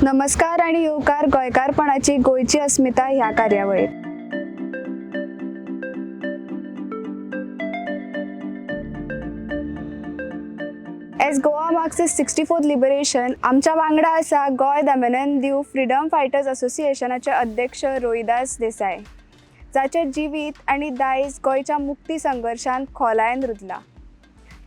नमस्कार आणि येवकार गोंयकारपणाची गोयची अस्मिता ह्या कार्यावळीत. As Goa marks its 64th liberation, आमच्या वांगडा आसा गोय दमनन दीव फ्रीडम फायटर्स असोसिएशनाचे अध्यक्ष रोहिदास देसाई, जाचे जिवीत आणि दायज गोयच्या मुक्ती संघर्षांत खोलायेन रुजला.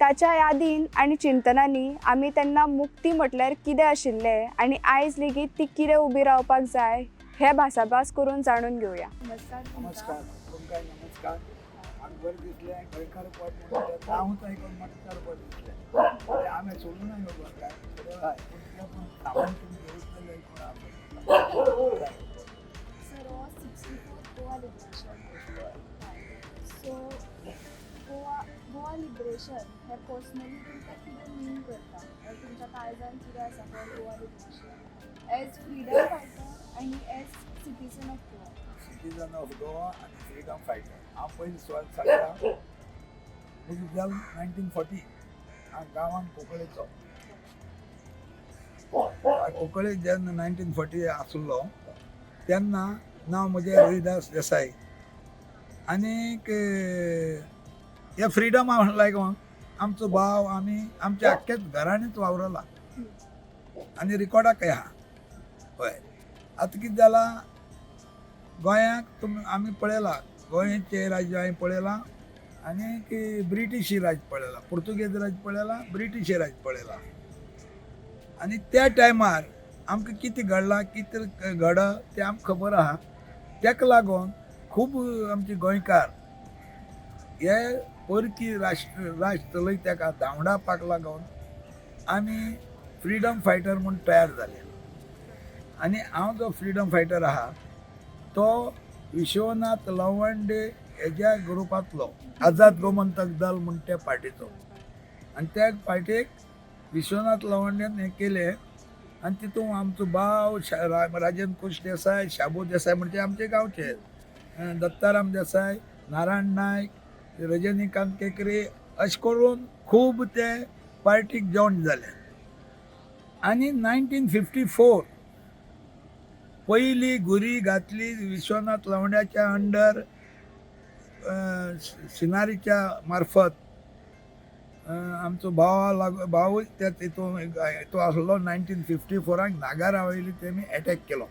ताच्या यादीन आणि चिंतनांनी आमी तेन्ना मुक्ती म्हटल्यार कितें आशिल्लें आणि आयज लेगीत ती कितें उबी रावपाक जाय हे भासाभास करून जाणून घेवया. नमस्कार तुमकां नमस्कार. आमी बरें दिसलें गोंयकारपण म्हणटा नांवच आयकून म्हाका बरें दिसलें. आमी सोडून ना गोंयकार सगळें आय पूण तें पूण सामान तुमी घेवचलें कोण Sir, was 64th Goa Liberation. So, Goa Liberation हे पर्सनली तुमकां कितें मीन करता? तुमच्या काळजान कितें आसा for Goa liberation as freedom fighter आनी as citizen of Goa? Citizen of Goa आनी फ्रीडम फायटर. हांव पयलीं सांगता म्हजो जल्म 1940 हांव गांवांत कोंकळेचो. कोंकळे जेन्ना 1940 आसलो तेन्ना नांव म्हजें रोहिदास देसाई. आनीक हे फ्रीडम हांव लागून आमचो भाव आमी आमच्या आख्याच घरांनीच वावरला आनी रिकॉर्डाकय आहा. हय आतां कितें जालां गोंयाक आमी पळयलां गोंयचें राज्य हांवें पळयलां आनीक ब्रिटीश राज पळयलां, पुर्तुगेज राज पळयलां, ब्रिटीश राज पळयलां. आनी त्या टायमार आमकां कितें घडलां कितें घडा तें आमकां खबर आहा. तेका लागून खूब आमचे गोंयकार हे परकी राज चलय तेका धांवडावपाक लागून आमी फ्रीडम फायटर म्हूण तयार जाले. आनी हांव जो फ्रीडम फायटर आहा तो विश्वनाथ लवंडे हेज्या ग्रुपांतलो आझाद गोमंतक दल म्हूण त्या पार्टीचो. आनी त्या पार्टीक विश्वनाथ लवंडेन हें केलें आनी तितून आमचो भाव राजेंद्र कुश देसाय, शाबू देसाय म्हणजे आमचे गांवचे, दत्ताराम देसाय, नारायण नायक, रजनीकांत केकरे अशें करून खूब ते पार्टीक जॉयन जाले. आनी 1954 पयली गुरी घातली विश्वनाथ लवंड्याच्या अंडर सिनारीच्या मार्फत. आमचो भावूय त्या तो आसलो 1954 नागारा वयली तेमी एटॅक केलो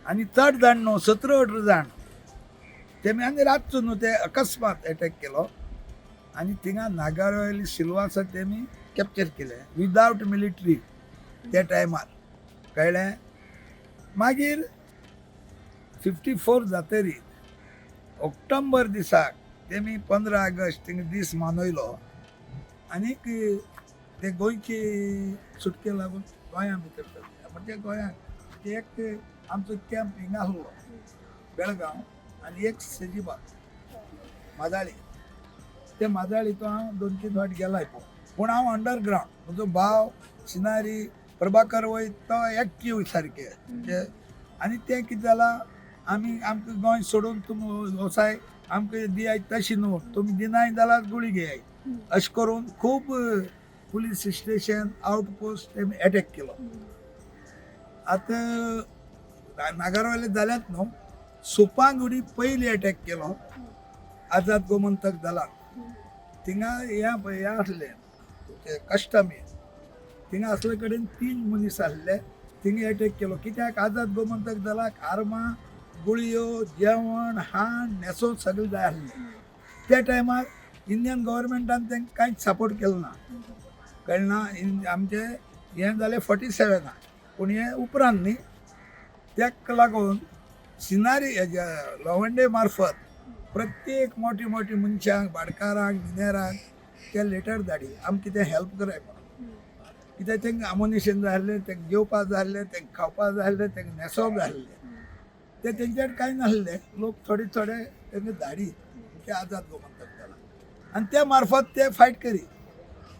आनी चड जाण न्हू 17-18 जाण तेमी आनी रातचो न्हू ते अकस्मात एटॅक केलो आनी थिंगा नागारा वयली सिल्वासा तेमी कॅप्चर केले विदावट मिलिटरी त्या टायमार. कळ्ळें. मागीर 54 जातरी ऑक्टोबर दिसाक तेमी 15 ऑगस्ट थिंगा दीस मनयलो आनीक ते गोंयची सुटके लागून गोंया भितर सरले. म्हणजे गोंयांत एक आमचो कॅम्प हिंगा आसलो बेळगांव आनी एक सजिबाग माजाळी. ते माजाळीचो हांव 2-3 फावट गेलाय पूण हांव अंडरग्रावंड. म्हजो भाव सिनारी प्रभाकर वैद तो एक्टीव सारके म्हणजे. आनी तें कितें जालां आमकां गोंय सोडून तुमी वसाय आमकां दियाय तशी न्हू, तुमी दिनाय जाल्यार गुळी घेयाय अशें करून खूब पुलीस स्टेशन आउटपोस्ट तेमी एटॅक केलो. आतां नागारवाले जाल्यात न्हू सुपांगुडी पयली एटॅक केलो आझाद गोमंतक दलाक. थिंगा हे आसले कस्टमी थिंगा असले कडेन 3 मनीस आसले थिंगा एटॅक केलो. कित्याक आझाद गोमंतक दलाक आर्मां, गुळयो, जेवण, हाण, न्हेसो सगळें जाय आसलें. त्या टायमार इंडियन गव्हर्मेंटान तांकां कांयच सपोर्ट केलो ना. कळना. आमचे हें जालें 47 पूण हें उपरांत न्ही. तेका लागून सिनारी हेज्या लवंडे मार्फत प्रत्येक मोठी मोठी मनशांक भाटकारांक मिनेरांक ते लेटर धाडी आमकां कितें हेल्प कराय म्हणून. कित्याक तांकां आमोनेशन जाय आसलें, तांकां जेवपाक जाय आसलें, तांकां खावपाक जाय आसलें, तांकां न्हेसोवप जाय आसलें. ते तेंचेर कांय नासलें. लोक थोडे तांकां धाडी ते आझाद गोमंतक दलाक आनी त्या मार्फत ते फायट करी.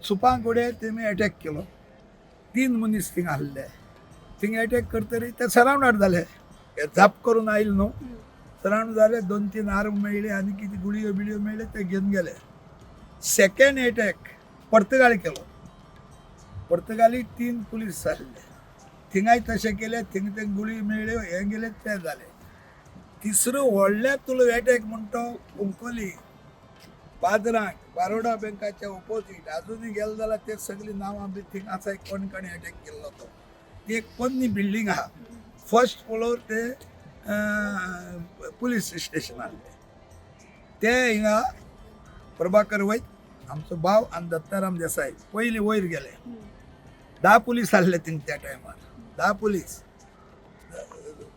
सुपांगुडे तेमी एटॅक केलो. 3 मनीस थिंगा आसले. थिंगा एटॅक करतरी ते सरावंड जाले. झाप करून आयले न्हू सरावंड जाले. 2-3 आर्म मेळ्ळे आनी कितें गुळयो बिळयो मेळ्ळे ते घेवन गेले. सेकंड एटॅक पर्तगाळी केलो. पर्तगाली 3 पुलीस आसले थिंगाय तशें केले थिंग ते गुळी मेळ्ळ्यो हे गेले ते जाले. तिसरो व्हडल्यातलो एटॅक म्हणटा तो कुंकोली पाद्रांक बारोडा बँकाच्या ऑपोजीट अजूनय गेलो जाल्यार ते सगळी नांवां बी थिंग आसा कोणकणे अटॅक केल्लो तो. ती एक पोन्नी बिल्डींग आहा फर्स्ट फ्लोर ते पुलीस स्टेशन आहले ते हिंगा प्रभाकर वैद आमचो भाव आनी दत्ताराम देसाई पयलीं वयर गेले. 10 पुलीस आहले थिंग त्या टायमार 10 पुलीस.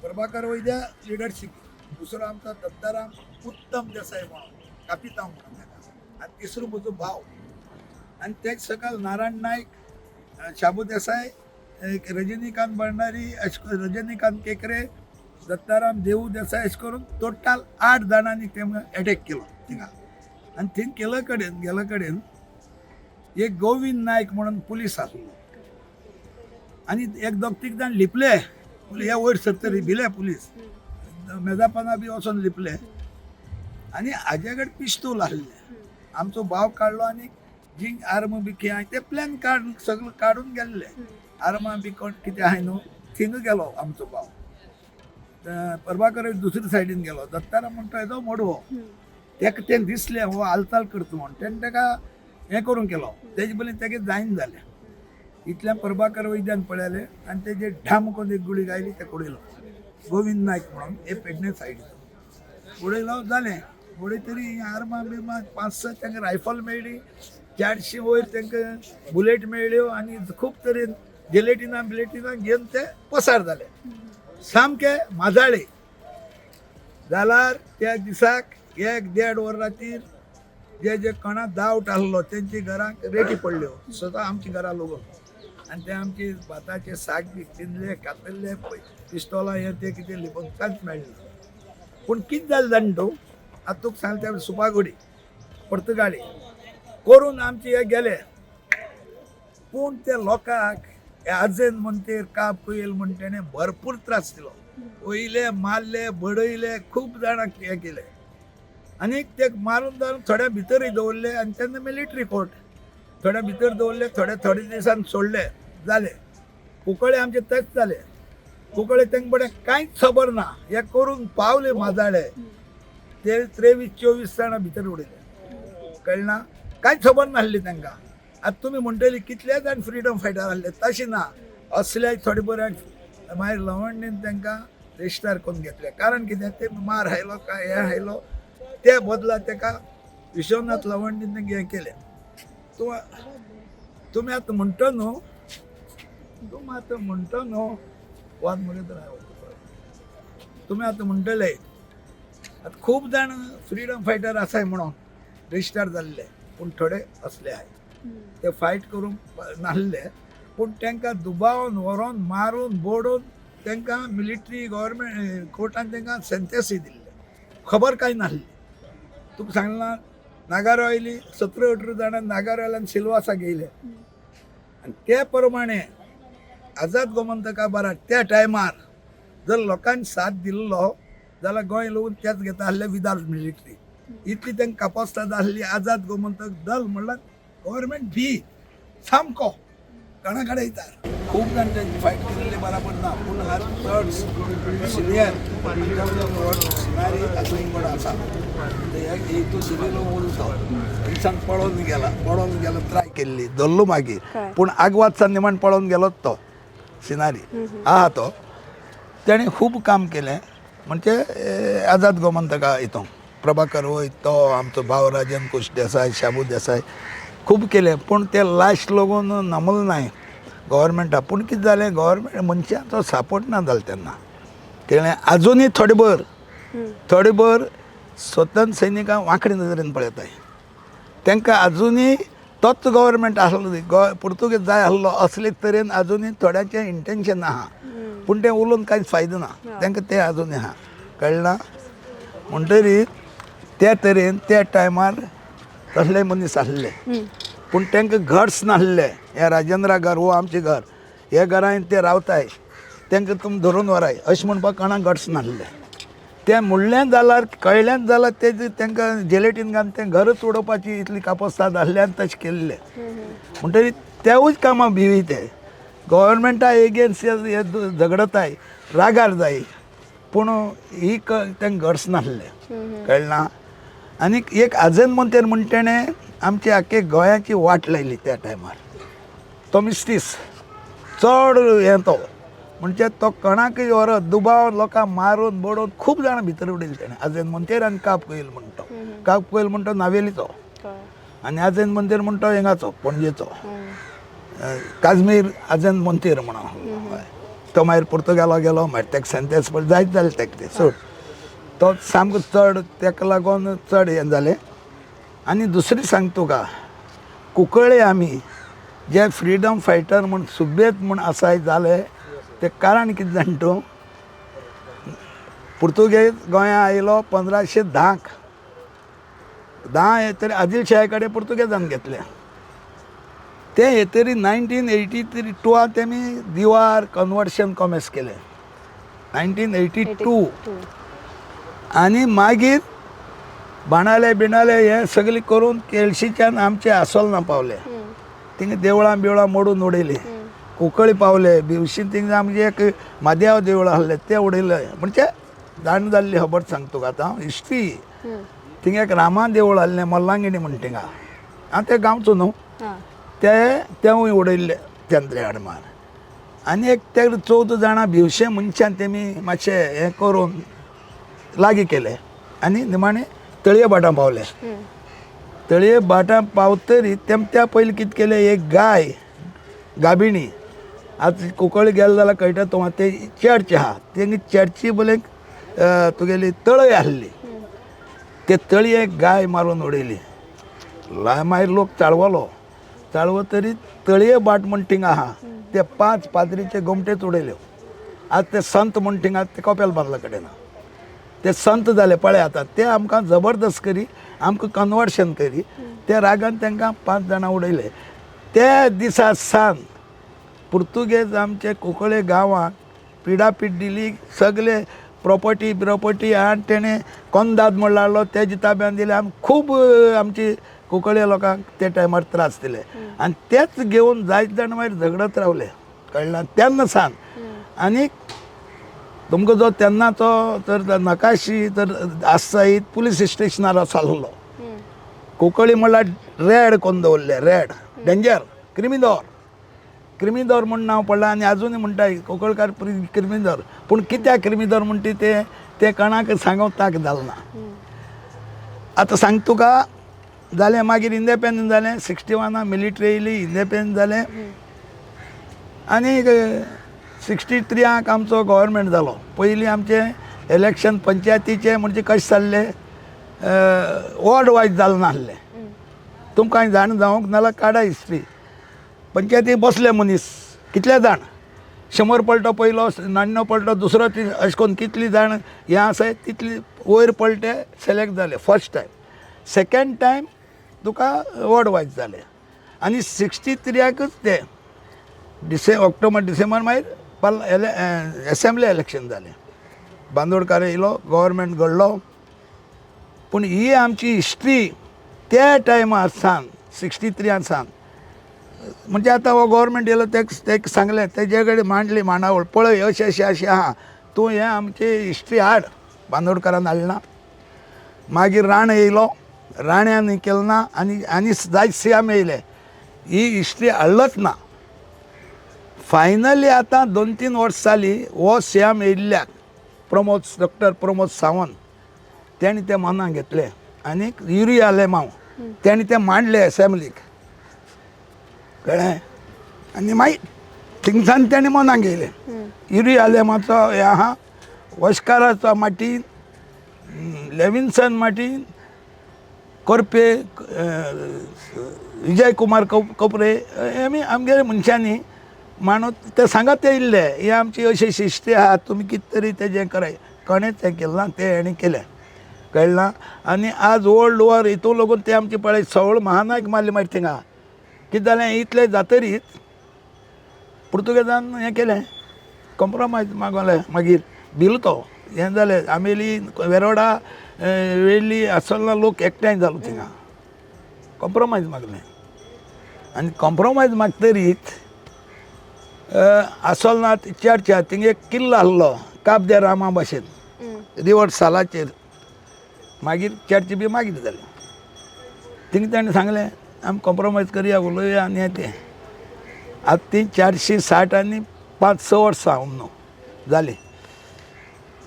प्रभाकर वैद्या लिडरशीप दुसरो आमचो दत्ताराम उत्तम देसाई म्हणून कापितांव म्हणून ताका आनी तिसरो म्हजो भाव आनी तेच सकयल नारायण नायक शाबू देसाई रजनीकांत भंडारी रजनीकांत केकरे दत्ताराम देवू देसाई अशें करून टोटल 8 जाणांनी तेमकां एटॅक केलो थिंगा. आनी थिंग गेले कडेन एक गोविंद नायक म्हणून पुलीस आसलो आनी एक 2-3 जाण लिपले हे वयर सरतरी भिले पुलीस मेजापाना बी वचोन लिपले आनी हाजे कडेन पिस्तूल आसले. आमचो भाव काडलो आनी जिंग आर्म बी कितें ते प्लॅन सगळं काडून गेल्ले आर्मां बी कोण कितें आहाय न्हू थिंग गेलो आमचो भाव. प्रभाकर दुसरे सायडीन गेलो. दत्ताराम म्हणटा येदो मोडवो तेका तें दिसलें हो हालचाल करता म्हूण तेणें ताका हें करूंक केलो. तेजे पयलीं तेगे जायन जालें इतल्यान प्रभाकर वैद्यान पळयलें आनी तेजे ढाम करून एक गुळी गायली ते उडयलो. गोविंद नायक म्हणून हे पेडणे सायडीन उडयलो जालें. उडयतरी आर्मां बिर्मां 5-6 तांकां रायफल मेळ्ळी 400 वयर तांकां बुलेट मेळ्ळ्यो आनी खूब तरेन जिलेटिनां घेवन ते पसार जाले सामके माजाळे. जाल्यार त्या दिसाक 1-1.5 वरांचेर जे कोणा डावट आसलो तेंची घरांक रेटी पडल्यो स्वता आमची घरां लोगून आनी ते आमची भाताचे साक बी तिनले कातरले पिस्तोलां हे ते कितें लिपोवन कांयच मेळ्ळें. पूण कितें जालें जाणा तूं आतां तुका सांगता सुपागुडी पुर्तगाळी करून आमचे हे गेले. पूण ते लोकांक आजेन म्हणटेर काप कुयल म्हणटेने भरपूर त्रास दिलो. वयले मारले बडयले खूब जाणांक हे केले आनी ते मारून जावन थोड्या भितरय दवरले आनी तेन्ना मिलिटरी कोर्ट थोड्या भितर दवरले थोडे दिसान सोडले जाले. कुंकळे आमचे तेच जाले. कुंकळे तेंक बडें कांयच खबर ना हे करून पावले माजाळे ते 23-24 जाणां भितर उडयले कळना कांयच खबर नासली तांकां. आतां तुमी म्हणटली कितले जाण फ्रिडम फायटर आहले तशें ना असले थोडे बऱ्याक मागीर लवंडीन तांकां रेजिस्टर करून घेतले. कारण कितें ते मार हायलो काय हे हायलो ते बदला ताका विश्वनाथ लवंडीन तांकां हें केलें. तुमी आतां म्हणटा न्हू वाद म्हणत तुमी आतां म्हणटले आतां खूब जाण फ्रिडम फायटर आसाय म्हणून रेजिस्टर जाल्ले पूण थोडे असले आहाय ते फायट करूंक नासले पूण तांकां दुबावन व्हरोन मारून बोडून तांकां मिलिटरी गव्हर्मेंट कोर्टान तांकां सेंटेन्सूय दिल्ले खबर कांय नासली. तुका सांगलां नागार आयली 17-18 जाणां नागार आयल्यान सिल्वासा गेले आनी ते प्रमाणे आझाद गोमंतका बारा त्या टायमार जर लोकांनी साथ दिल्लो जाल्यार गोंय लोक तेच घेता आसले विदाउट मिलिटरी. इतली तांकां कापोस्ताद आसली. आझाद गोमंतक दल म्हणल्यार गव्हर्मेंट भी सामको कोणा कडेन येता. खूब जाण तेंची फायट केल्ली बराबर ना पूण हात चड सिनियर सिनारी अजून पण आसा तो सिनेलो उलतो दिसान पळोवन गेलो ट्राय केल्ली धरलो मागीर पूण आगवादसान निमाण पळोवन गेलो तो सिनारी आहा तो तेणें खूब काम केलें. म्हणजे आझाद गोमंतका हितून प्रभाकर वैद तो आमचो भाव राजन कुश देसाय शाबू देसाय खूब केलें पूण ते लास्ट लागून नमल नाय गव्हर्मेंटा. पूण कितें जालें गव्हर्मेंट मनशांचो सपोर्ट ना जालो तेन्ना तेणें आजुनूय थोडे भर स्वतंत्र सैनिकांक वांकडे नदरेन पळयताय. तांकां आजुनूय तोच गव्हर्मेंट आसलो पुर्तुगेज जाय आसलो असले तरेन आजुनूय थोड्यांचें इंटेन्शन आहा पूण तें उलोवन कांयच फायदो ना तांकां तें आजुनूय आहा कळना. म्हणटरी त्या तरेन त्या टायमार तसले मनीस आसले पूण तांकां घर्स नासले. हे राजेंद्रा घर हो आमचें घर हे घरांत ते रावताय तांकां तुमी धरून व्हराय अशें म्हणपाक कोणाक घट्स नासले. तें म्हणलें जाल्यार कळ्ळें जाल्यार तेजें तांकां जिलेटीन घालून तें घरच उडोवपाची इतली कापोस्ताद आसल्यान तशें केल्लें. म्हणटरी तेवूच कामां भिवी ते गव्हर्मेंटा एगेन्स्ट हे झगडताय रागार जाय पूण ही तेंक घडच नासलें कळना. आनी एक आजन मंतेर म्हण तेणें आमचे आख्खे गोंयाची वाट लायली त्या टायमार. तो मिस्टीस चड हें तो म्हणजे तो कोणाकय व्हरत दुबाव लोकांक मारून बडोवन खूब जाणां भितर उडयले तेणें. आजन मंतेर आनी काब कोयल म्हणटा काब कोयल म्हणटा नावेलीचो आनी आजन मंतेर म्हणटा हिंगाचो पणजेचो काश्मीर आजन मंतेर म्हणून. तो मागीर पुर्तुगाला गेलो मागीर ताका सेंटेन्स पडलें जायत जालें ताका तें चड. तो सामको चड ताका लागून चड हें जालें. आनी दुसरी सांग तुका कुंकळे आमी जे फ्रिडम फायटर म्हूण सुबेज म्हूण आसाय जाले ते कारण कितें जाण तूं पुर्तुगेज गोंया आयलो 1510 येतरी आदिलशाही कडेन पुर्तुगेजान घेतले. ते येतरी 1982 तेमी दिवार कन्वर्शन कॉमर्स केले 1982. आनी मागीर बाणाले बिणाले हे सगळे करून केळशीच्यान आमचे आसोलना पावले. थिंग देवळां बिवळां मोडून उडयली. कुंकळी पावले बिवशीन थिंग आमचे एक माद्याव देवूळ आहले ते उडयले. म्हणजे जाण जाल्ली खबर सांग तुका आतां हिस्ट्री. थिंग एक रामा देवूळ आहलें मल्लांगिणी म्हण थिंगा हांव ते गांवचो न्हू तेवूय उडयल्ले चंद्रे आडमार. आनी एक ते 14 जाणां भिवशे मनशान तेमी मातशें हें करून लागीं केले आनी निमाणे तळये भाटां पावले. तळये भाटां पावतरी तेम त्या पयलीं कितें केलें एक गाय गाभिणी आतां कुंकळी गेले जाल्यार कळटा तुका ते चर्च आहा तेंगे चर्ची बोले तुगेली तळय आहली ते तळये एक गाय मारून उडयली. मागीर लोक चाळवो तरी तळये बाट म्हण थिंग आहा ते 5 पाद्रीचे गोमटेच उडयल्यो. आतां ते संत म्हण थिंगा ते कपेल बांदला कडेन ते संत जाले पळय आतां ते आमकां जबरदस्त करी आमकां कन्वर्शन करी त्या रागान तांकां 5 जाणां उडयले. त्या दिसा सावन पुर्तुगेज आमचे कुंकळे गांवांक पिडापीड दिली. सगळे प्रॉपर्टी आनी तेणें कोंदाद म्हण लागलो तेजे ताब्यान दिले. आमी खूब आमची कुंकळे लोकांक ते टायमार त्रास दिले आनी तेच घेवन जायत जाण मागीर झगडत रावले कळना तेन्ना सावन. आनी तुमकां जो तेन्नाचो तर नकाशी तर आसायत पुलीस स्टेशनार चल्लो. कुंकळी म्हणल्यार रेड कोन्न दवरले रेड डेंजर क्रिमिदोर म्हूण नांव पडलां आनी आजुनूय म्हणटाय कुंकळकार क्रिमिदोर. पूण कित्याक क्रिमिदोर म्हणटी ते कोणाक सांगूंक ताक जालें ना. आतां सांग तुका जालें मागीर इंडेपेंडंट जालें 61 मिलिटरी येयली इंडेपेंडंट जालें आनी 63 आमचो गव्हर्मेंट जालो. पयलीं आमचें इलेक्शन पंचायतीचें म्हणजे कशें जाल्लें वॉर्ड वायज जालें नासलें. तुमकां कांय जाण जावंक नाल्यार काडा हिस्ट्री. पंचायती बसले मनीस कितले जाण 100 पलटो पयलो 99 पलटो दुसरो अशें करून कितलीं जाण हें आसाय तितली वयर पलटे सिलेक्ट जाले फर्स्ट टायम. सेकंड टायम तुका वॉर्ड वायज जालें आनी 63 ते ऑक्टोबर डिसेंबर मागीर एसेंब्ली इलेक्शन जालें. बांदोडकार येयलो गव्हर्मेंट घडलो. पूण ही आमची हिस्ट्री त्या टायमार सावन 63 सावन म्हणजे आतां हो गव्हर्मेंट येयलो तेका सांगलें तेजे कडेन मांडली मांडावळ पळय अशें आहा तूं हें आमची हिस्ट्री हाड. बांदोडकारान हाडली ना. मागीर राण येयलो राण्यान केलो ना आनी जायत सीएम येयले ही हिस्ट्री हाडलच ना. फायनली आतां 2-3 वर्स जालीं हो सीएम येयल्ल्याक डॉक्टर प्रमोद सावंत तेणी ते मनाक घेतले आनी युरी आलेमांव तेणी ते मांडले एसेंब्लीक कळ्ळें. आनी मागीर थिंगसान तेणी मनाक घेयले युरी आलेमाचो हे आहा वस्काराचो Martin Levinson Martin Korpe Vijay Kumar कोपरे आमी आमगे मनशांनी माणूस ते सांगत येयल्ले ही आमची अशी हिस्ट्री आहा तुमी कितें तरी तेजें कराय. कोणेंच हें केलें ना ते हेणी केलें कळ्ळें. आनी आज वर्ल्ड वॉर हितू लागून ते आमचे पळय सवळ महानायक मारले मागीर थिंगा कितें जालें इतलें जातरीच पुर्तुगेजान हें केलें कॉम्प्रोमायज मागोलें. मागीर भिलो तो हें जालें आमेली वेरोडा वेल्ली आसतना लोक एकठांय जालो थिंगा कॉम्प्रोमायज मागलें. आनी कॉम्प्रोमायज मागतरीच आसोलनाथ चर्च थिंगा एक किल्लो आहलो काब दे रामा भाशेन रिवर सालाचेर मागीर चर्च बी मागीर जाली थिंगा ताणें सांगलें आमी कॉम्प्रोमायज करया उलोवया आनी हें तें आतां ती 460 आनी 5-6 वर्सां न्हू जाली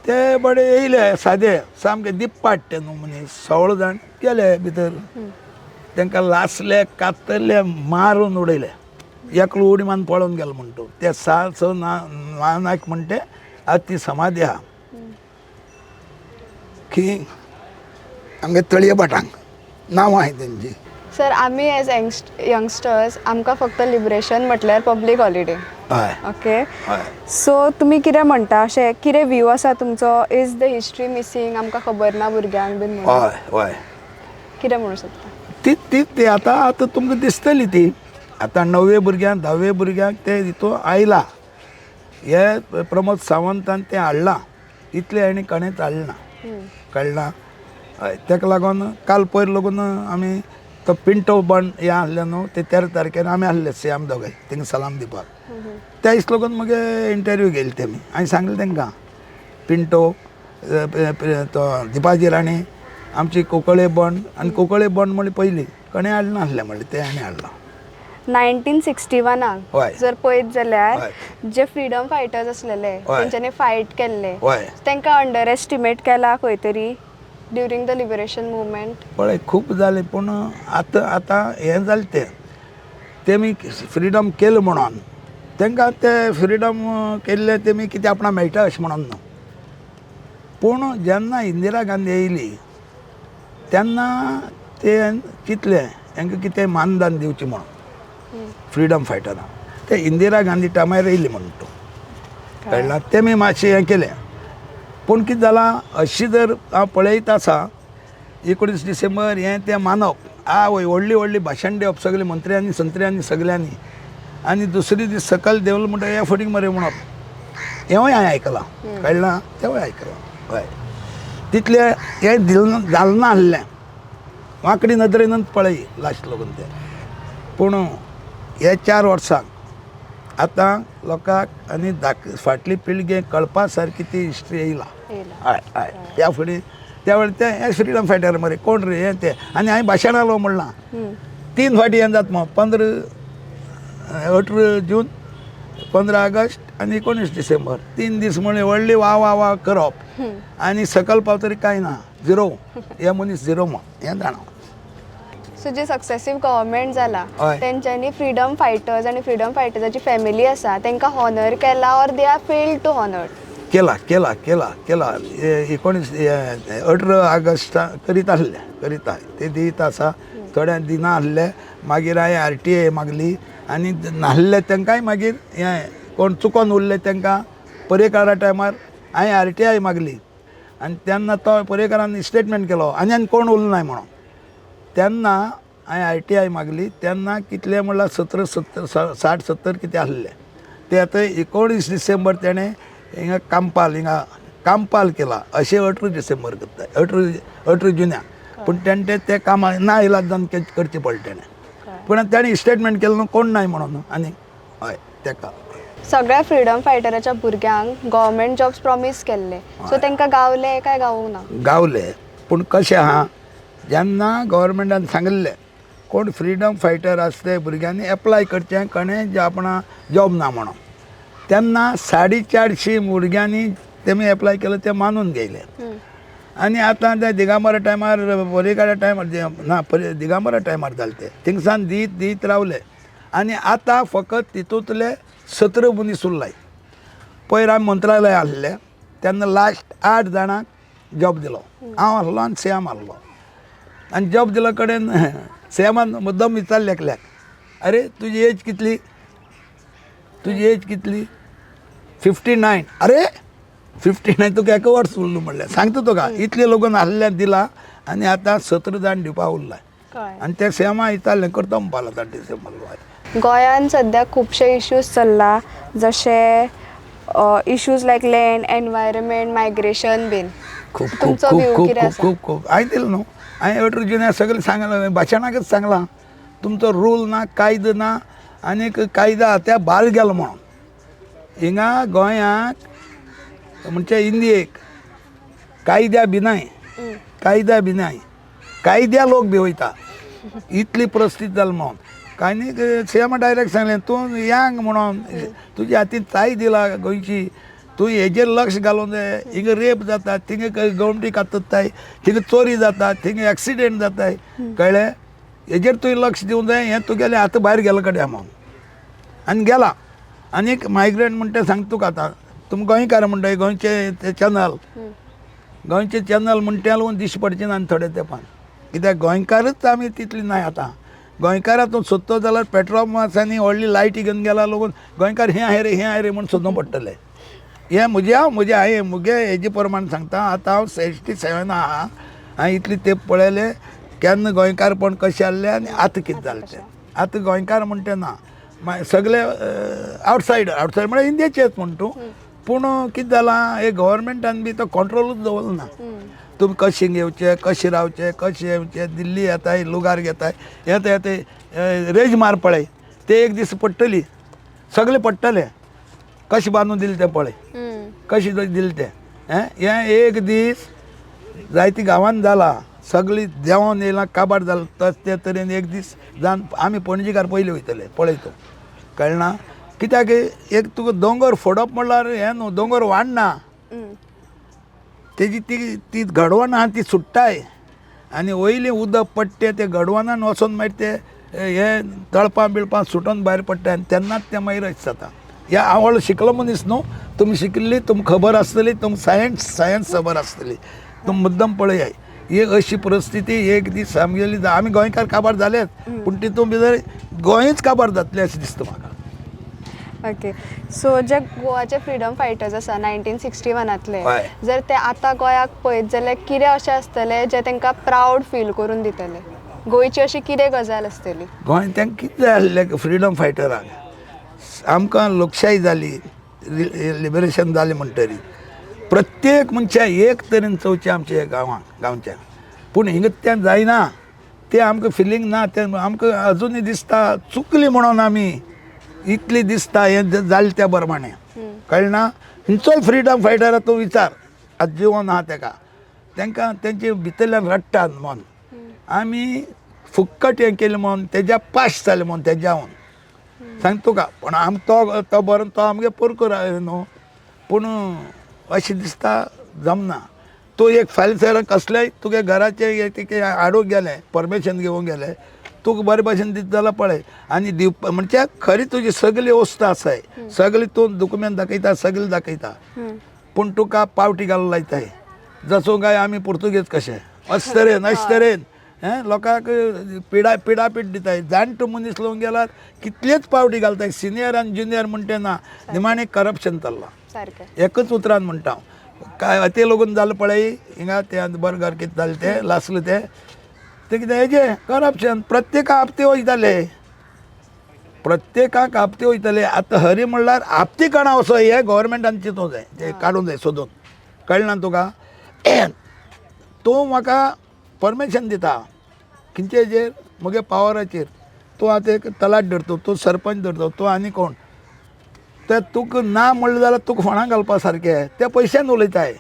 ते बडे येयले सादे सामके दिप्पाट ते न्हू मनीस 16 जाण गेले भितर तांकां लासले कातरले मारून उडयले एकलो उडी मारून पळोवन गेलो म्हणटा ते साल स नायक म्हणटे आतां ती समाधी आहा की आमगे तळये भाटांक नांवां आहाय तेंची सर आमी एज यंगस्टर्स आमकां फक्त लिबरेशन म्हटल्यार पब्लीक हॉलिडे हय ओके हय सो तुमी कितें म्हणटा अशें कितें व्यू आसा तुमचो इज द हिस्ट्री मिसींग आमकां खबर ना भुरग्यांक बीन म्हणून हय हय कितें म्हणूं शकता ती आतां तुमकां दिसतली ती आतां 9वे भुरग्यांक 10वे भुरग्यांक ते हितून आयला हे प्रमोद सावंतान तें हाडलां इतलें आनी कोणेंच हाडना कळना हय ताका लागून काल पयर लागून आमी तो पिंटो बंड हें आहलें न्हू ते 13 तारखेर आमी आहले सेम दोगांय थिंगा सलाम दिवपाक त्या दिस लागून म्हगे इंटरव्यू घेतली तेमी हांवें सांगलें तांकां पिंटो तो दिपाजी राणी आमची कोंकळे बंड आनी कोंकळे बंड म्हणली पयलीं कोणें हाडलें नासलें म्हणलें ते आनी हाडलां 1961 हय. जर पळयत जाल्यार हय. जे फ्रीडम फायटर्स आसलेले हय. तेंच्यांनी फायट केल्ले हय तांकां अंडर एस्टिमेट केला खंय तरी ड्युरींग द लिबरेशन मुवमेंट पळय खूब जालें पूण आतां हें जालें तेमी फ्रिडम केलें म्हणून तांकां ते फ्रिडम केल्ले तेमी कितें आपणाक मेळटा अशें म्हणून न्हू पूण जेन्ना इंदिरा गांधी येयली तेन्ना ते चिंतलें हांकां कितें मानधन दिवचें म्हणून फ्रिडम फायटरांक ते इंदिरा गांधी टायमार येयली म्हणून तूं कळ्ळां तेमी मातशें हें केलें पूण कितें जालां अशी जर हांव पळयत आसा 19 डिसेंबर हें तें मानप आवय व्हडली व्हडली भाशण दिवप सगळे मंत्र्यांनी संत्र्यांनी सगळ्यांनी आनी दुसरे दीस सकयल देवलो म्हणटा हे फटींग मरे म्हणप हेंवूय हांवें आयकलां कळ्ळां तेंवूय आयकलां हय तितलें हें जालें ना आसलें वांकडी नदरेनच पळय लास्ट लागून तें पूण हे 4 वर्सांक आतां लोकांक आनी फाटली पिळगेक कळपा सारकी ती हिस्ट्री येयला हय हय त्या फुडें त्या वेळार ते हे फ्रिडम फायटर मरे कोण रे हें तें आनी हांवें भाशण आलो म्हणलां 3 फावटी हें जाता मग 18 जून 15 ऑगस्ट आनी 19 डिसेंबर 3 दीस म्हणलें व्हडली वा करप आनी सकयल पावतरी कांय ना झिरो हे मनीस झिरो मग हें जाणा सो जे सक्सेसीव गव्हर्मेंट जाला हय. तेंच्यांनी फ्रीडम फायटर्स आनी फ्रीडम फायटर्साची फॅमिली आसा तांकां हॉनर केला or they are failed to honour केला 18 ऑगस्ट करीत ते दीत आसा थोड्या दिना आहले मागीर हांवें RTI मागली आनी नाहल्ले तांकांय मागीर हें कोण चुकोन उरले तांकां पर्येकारा टायमार हांवें RTI मागली आनी तेन्ना तो पर्येकारान स्टेटमेंट केलो आनी कोण उरलो नाय म्हणून तेन्ना हांवें RTI मागली तेन्ना कितले म्हणल्यार 60-70 कितें आहले ते आतां 19 डिसेंबर तेणें हिंगा कांपाल केला अशें 18 डिसेंबर करता 18 जुन्या पूण तेणें ते कामा ना इलाजान करचें पडलें तेणें पूण तेणें स्टेटमेंट केलो न्हू कोण नाय म्हणून आनी हय तेका सगळ्या फ्रीडम फायटराच्या भुरग्यांक गव्हर्मेंट जॉब्स प्रॉमीस केल्ले सो तांकां गावले काय गावूंक ना गावले पूण कशें आहा जेन्ना गव्हर्मेंटान सांगलें कोण फ्रिडम फायटर आसले भुरग्यांनी एप्लाय करचें कोणें आपणा जॉब ना म्हणून तेन्ना 450 भुरग्यांनी तेमी एप्लाय केलें तें मानून घेयले आनी आतां ते दिगांबरा टायमार पर्येकारा टायमार ना दिगांबरा टायमार जालें तें थिंगसान दीत रावले आनी आतां फकत तितूंतले 17 मनीस उरलाय पयर आमी मंत्रालय आहले तेन्ना लास्ट 8 जाणांक जॉब दिलो हांव आहलो आनी सेम आहलो आनी जॉब दिलो कडेन सेमान मुद्दम विचारले एकल्याक अरे तुजी एज कितली 59 अरे 59 तुका एक वर्स उरलो म्हणलें सांगता तुका इतले लोगून आहल्यान दिला आनी आतां 17 जाण दिवपा उरलाय आनी ते सेमा विचारलें करता म्हणपाक डिसेंबर गोंयान सद्या खुबशे इश्यूज चल्ला जशे इश्यूज लायक लँड एनवायरमेंट मायग्रेशन बीन खूब तुमचो view कितें आसा? खूब हांवें दिलें न्हू हांवें 18 जुन्या सगळें सांगलां भाशणाकच सांगलां तुमचो रूल ना कायदो ना आनीक कायदा त्या भायर गेलो म्हणून हिंगा गोंयाक म्हणजे इंडियेक कायद्या बिनाय कायद्या लोक बी वयता इतली परिस्थिती जाली म्हणून कांय न्ही सीएमा डायरेक्ट सांगलें तूं यांग म्हणून तुज्या हातीन ताय दिला गोंयची तूं हेजेर लक्ष घालूंक जाय हिंगा रेप जाता थिंगा गवंडी कातताय थिंगा चोरी जाता थिंगा एक्सिडेंट जाताय कळ्ळें हेजेर तुवें लक्ष दिवंक जाय हें तुगेलें आतां भायर गेलां कडेन म्हणून आनी गेला आनी एक मायग्रंट म्हणटा सांग तुका आतां तुमी गोंयकार म्हणटाय गोंयचे ते गोंयचे चॅनल म्हणटा लागून दिश्टी पडचे ना थोडे तेंपान कित्याक गोंयकारच आमी तितली नाय आतां गोंयकारां तूं सोदतो जाल्यार पेट्रोल पंपांनी व्हडली लायटी घेवन गेला लागून गोंयकार हें आहाय रे म्हूण सोदूं पडटलें हें म्हजें हांवें मुगे हेजे प्रमाण सांगता आतां हांव 67 आहा हांवें इतली तेंप पळयलें केन्ना गोंयकारपण कशें आहलें आनी आतां कितें जालें तें आतां गोंयकार म्हणटा ना सगळे आवटसायडर म्हळ्यार इंडियेचेच म्हण तूं पूण कितें जालां हे गव्हर्मेंटान बी तो कंट्रोलूच दवरलो ना तुमी कशें घेवचें कशें रावचें कशें येवचें दिल्ली येताय लुगार घेताय येता रेज मार पळय ते एक दीस पडटली सगळें पडटलें कशें बांदून दिलें तें पळय कशें दिलें तें हें एक दीस जायती गांवांत जाला सगळीं देंवोन येयलां काबार जालें ते तरेन एक दीस जावन आमी पणजेकार पयलीं वयतले पळयतो कळना कित्याक एक तुका दोंगर फोडप म्हणल्यार हें न्हू दोंगर वाडना तेजी ती घडवण आहा ती सुट्टाय आनी वयलीं उदक पडटा ते घडवणान वचोन मागीर ते हे तळपां बिळपां सुटोन भायर पडटा आनी तेन्नाच तें मागीर अशें जाता हे हांव व्हडलो शिकलो मनीस न्हू तुमी शिकिल्ली तुमकां खबर आसतली तुमकां सायन्स खबर आसतली तुमी मुद्दम पळयाय ही अशी परिस्थिती एक दीस आमगेली आमी गोंयकार काबार जालेत पूण तितून भितर गोंयच काबार जातलें अशें दिसता म्हाका ओके सो जे गोवाचे फ्रिडम फायटर्स आसा 1961तले हय. जर ते आतां गोंयाक पळयत जाल्यार कितें अशें आसतलें जे तांकां प्रावड फील करून दितले गोंयची अशी कितें गजाल आसतली गोंय तेंकां कितें जाय आसलें फ्रिडम फायटरांक आमकां लोकशाही जाली लिबरेशन जालें म्हणटरी प्रत्येक मनशा एक तरेन चवचें आमच्या गांवच्या पूण हिंगा तें जायना तें आमकां फिलींग ना तें आमकां अजुनूय दिसता चुकली म्हणून आमी इतली दिसता हें जालें त्या प्रमाणें कळना खंयचोय फ्रिडम फायटरा तूं विचार आतां जिवन आहा तेका तांकां तेंचे भितरल्यान रडटात म्हूण आमी फुक्कट हें केलें म्हूण तेज्या पाश जालें म्हूण तेज्यावन सांग तुका पूण तो बरो तो आमगे पोरकूर न्हू पूण अशें दिसता जमना तूं एक फायल सर कसलेंय तुगे घराचें हाडूंक गेलें परमिशन घेवंक गेलें तुका बरे भशेन दिता जाल्यार पळय आनी दिवप म्हणजे खरी तुजी सगळी वस्त आसाय सगळी तूं डॉक्युमेंट दाखयता सगळें दाखयता पूण तुका पावटी घालूंक लायताय जसो काय आमी पुर्तुगेज कशें अशे तरेन लोकांक पिडापीड दिताय जाणटो मनीस लोक गेल्यार कितलेच पावटी घालताय सिनियर आनी ज्युनियर म्हणटा ना निमाणें करप्शन चल्लां एकच उतरान म्हणटा हांव काय हाती लागून जालें पळय हिंगा तें बर्गर कितें जालें तें लासलें तें कितें हेजें करप्शन प्रत्येकाक आपते वयताले प्रत्येकाक आपते वयताले आतां हरी म्हणल्यार आपती काणां असो हे गोवोरमेंटान चिंतूंक जाय ते काडूंक जाय सोदून कळना तुका तूं म्हाका परमिशन दिता खंयचेजेर म्हगे पावराचेर तूं आतां एक तलाट धरतो तूं सरपंच धरतो तूं आनी कोण ते तुका ना म्हणलें जाल्यार तुका फोंडां घालपा सारकें ते पयशान उलयताय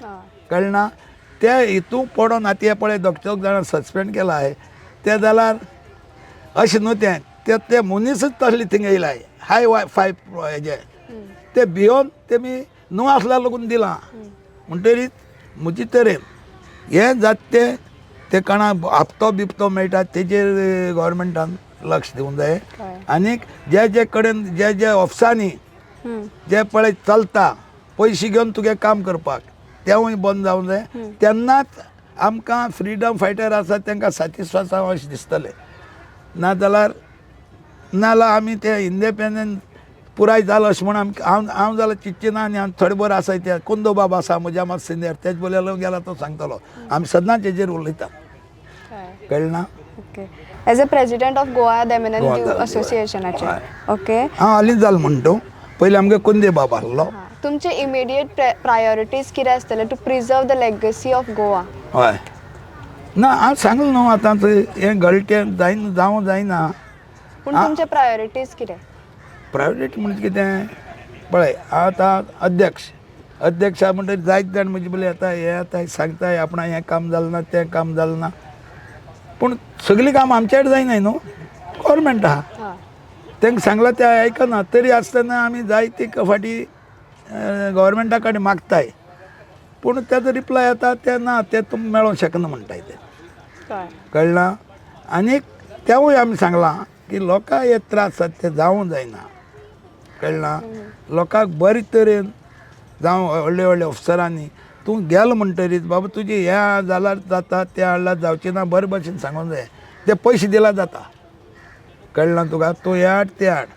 कळना ते हितून पडोन आतां हे पळय दोग जाणां सस्पेंड केलाय ते जाल्यार अशें न्हू ते मनीसच तसले थिंगा येयलाय हाय फायव हेजे ते भियोन तेमी न्हू आसल्या लागून दिलां म्हणटरीत म्हजे तरेन हें जाता ते कोणा हप्तो बिप्तो मेळटा तेजेर गोवोरमेंटान लक्ष दिवंक जाय आनीक जे कडेन जे ऑफिसांनी जे पळय चलता पयशे घेवन तुगे काम करपाक तेवूय बंद जावंक जाय तेन्नाच आमकां फ्रिडम फायटर आसा तांकां सॅटिस्फॅक्शन अशें दिसतलें नाजाल्यार आमी ते इंडिपेंडंट पुराय जालो अशें म्हण हांव जाल्यार चिंतची ना आनी हांव थोडे बरो आसाय ते कुंदो बाब आसा म्हज्या मात सिनियर तेज बोले गेला तो सांगतलो आमी सदांच हेजेर उलयता कळना okay as a president of Goa Daman Diu असोसिएशनाचे ओके हांव हालींच जालो म्हणटो पयलीं आमगे कुंदे बाब आहलो तुमचे इमिडिएट प्रायोरिटीज कितें आसतले to preserve the legacy of Goa हय ना हांव सांगलो न्हू आतां हें गळटें जावं जायना पूण तुमचे प्रायोरिटीज कितें प्रायोरिटी म्हणजे कितें पळय आतां अध्यक्षा म्हणटकीर जायते जाण म्हणजे बोले येता सांगताय आपण हें काम जालें ना तें काम जालें ना पूण सगळीं काम आमचे कडेन जायनाय न्हू गव्हर्मेंट आहा हां तांकां सांगलां ते आयकना तरी आसतना आमी जायती फाटी गव्हर्मेंटा कडेन मागताय पूण तेजो रिप्लाय येता ते ना ते तुमकां मेळोंक शकना म्हणटाय ते कळ्ळें कळना आनीक तेवूय आमी सांगलां की लोकांक हे त्रास जाता ते जावंक जायना कळना लोकांक बरे तरेन जावं व्हडले व्हडले अफसरांनी तूं गेलो म्हणटरीच बाबा तुजें हें जाल्यार जाता तें हाडल्यार जावचें ना बरे भशेन सांगूंक जाय ते पयशे दिल्यार जाता कळना तुका तूं हें हाड तें हाड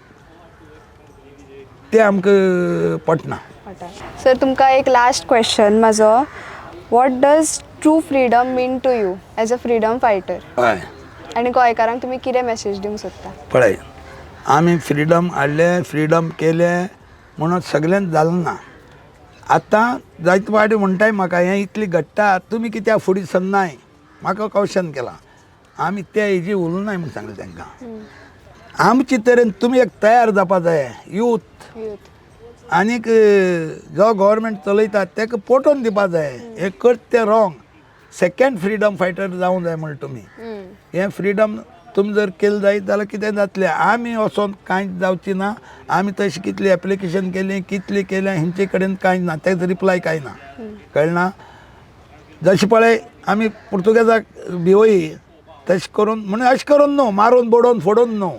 तें आमकां पटना. सर तुमकां एक लास्ट क्वेश्चन म्हाजो what does true freedom mean to you as a freedom fighter हय आनी गोंयकारांक तुमी कितें मॅसेज दिवंक सोदता? पळय आमी फ्रीडम हाडले फ्रीडम केले म्हणून सगळ्यांत जालें ना आतां जायते फावटी म्हणटाय म्हाका हें इतली घडटा तुमी कित्याक फुडें सरनाय म्हाका क्वेश्चन केलां आमी त्या हेजी उलोवनाय म्हूण सांगलें तांकां आमचे तरेन तुमी एक तयार जावपा जाय यूथ आनीक जो गव्हर्मेंट चलयता ताका पटोवन दिवपा जाय हें करता तें रॉंग सेकेंड फ्रीडम फायटर जावंक जाय म्हण तुमी हें फ्रीडम तुमी जर केलें जायत जाल्यार कितें जातलें आमी वचोन कांयच जावची ना आमी तशें कितली एप्लिकेशन केली कितली केल्या हेंचे कडेन कांय ना तेजो रिप्लाय कांय ना कळना जशें पळय आमी पुर्तुगेजाक भिवोयी तशें करून म्हणून अशें करून न्हू मारून बडोवन फोडोवन न्हू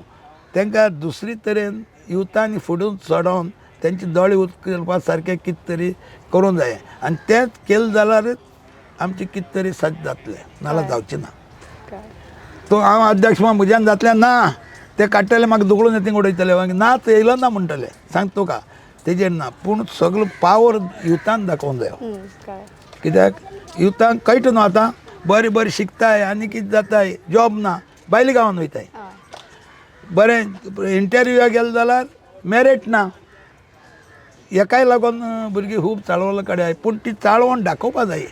तांकां दुसरे तरेन युथांनी फुडून चडोवन तेंचे दोळे उखलपा सारकें कितें तरी करूंक जाय आनी तेंच केलें जाल्यारच आमचें कितें तरी सज्ज जातलें नाल्यार जावचें ना. तो हांव अध्यक्ष म्हज्यान जातलें ना ते काडटले म्हाका दुखलून येतींग उडयतले ना तो येयलो ना म्हणटले सांग तुका तेजेर ना पूण सगळो पावर युथान दाखोवंक जायो कित्याक युथांक कळटा न्हू आतां बरें बरें शिकताय आनी कितें जाताय जॉब ना भायले गांवांत वयताय बरें इंटरव्यूवाक गेले जाल्यार मेरीट ना हेकाय लागून भुरगीं खूब चाळवला कडेन आहाय पूण ती चाळवण दाखोवपा जाय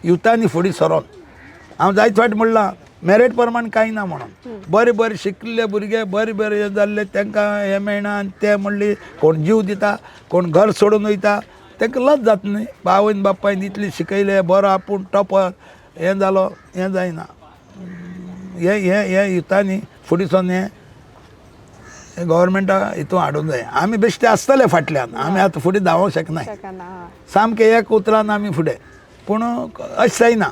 युथांनी फुडें सरोन हांव जायते फावटी म्हणलां मेरीट प्रमाण कांय ना म्हणून बरें बरें शिकलेले भुरगे बरें बरें हे जाल्ले तांकां हें मेळना आनी ते म्हणली कोण जीव दिता कोण घर सोडून वयता तांकां लज जाता न्ही आवयन बापायन इतली शिकयले बरो आपूण टॉपर हें जालो हें जायना हे हे हे युथांनी फुडें सोन हें गव्हर्मेंटा हितून हाडूंक जाय आमी बेश्टे आसतले फाटल्यान आमी आतां फुडें धांवोंक शकनाय सामकें एक उतरान आमी फुडें पूण अशें जायना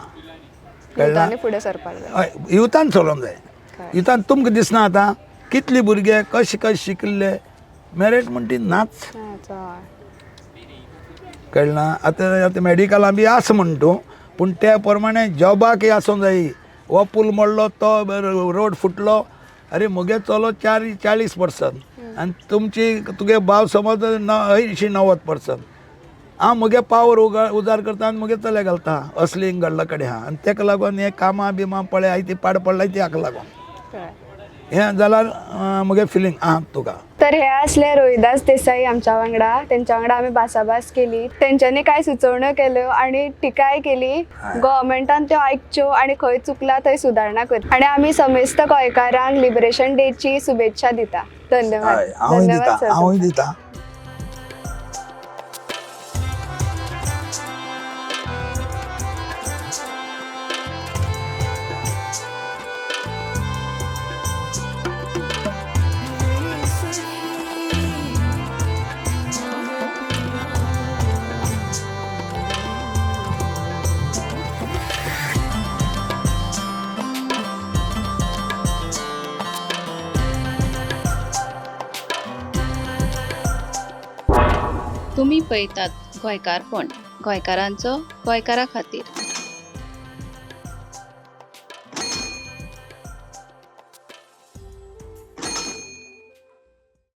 कळना फुडें सरपाक जाय हय युथान चलोवंक जाय युथान तुमकां दिसना आतां कितले भुरगे कशे कशे शिकले मेरीट म्हण ती नाच कळना आतां मेडिकलां बी आसा म्हण तूं पूण त्या प्रमाणे जॉबाकय आसूंक जायी हो पूल मोडलो तो रोड फुटलो अरे मुगे चलो 40% आनी तुमची तुगे भाव समज 80-90% हांव मुगे पावर उजार करता आनी मुगे चले घालता असली घडला कडेन आहा आनी ताका लागून हे कामां बिमां पळय आय ती पाड पडलाय ती हाका लागून हें जाल्यार मुगे फिलींग आहा तुका. तर हे असले रोहिदास देसाई आमच्या वांगडा तेंच्या वांगडा आमी भासाभास केली तेंच्यांनी कांय सुचोवण्यो केल्यो आनी टिकाय केली गव्हर्मेंटान त्यो आयकच्यो आनी खंय चुकला थंय सुदारणा करची आनी आमी समेस्त गोंयकारांक लिबरेशन डेची शुभेच्छा दिता. धन्यवाद. हांवूय दिता. तुम्ही पळयतात गोंयकारपण गोंयकारांचो गोंयकारा खातीर.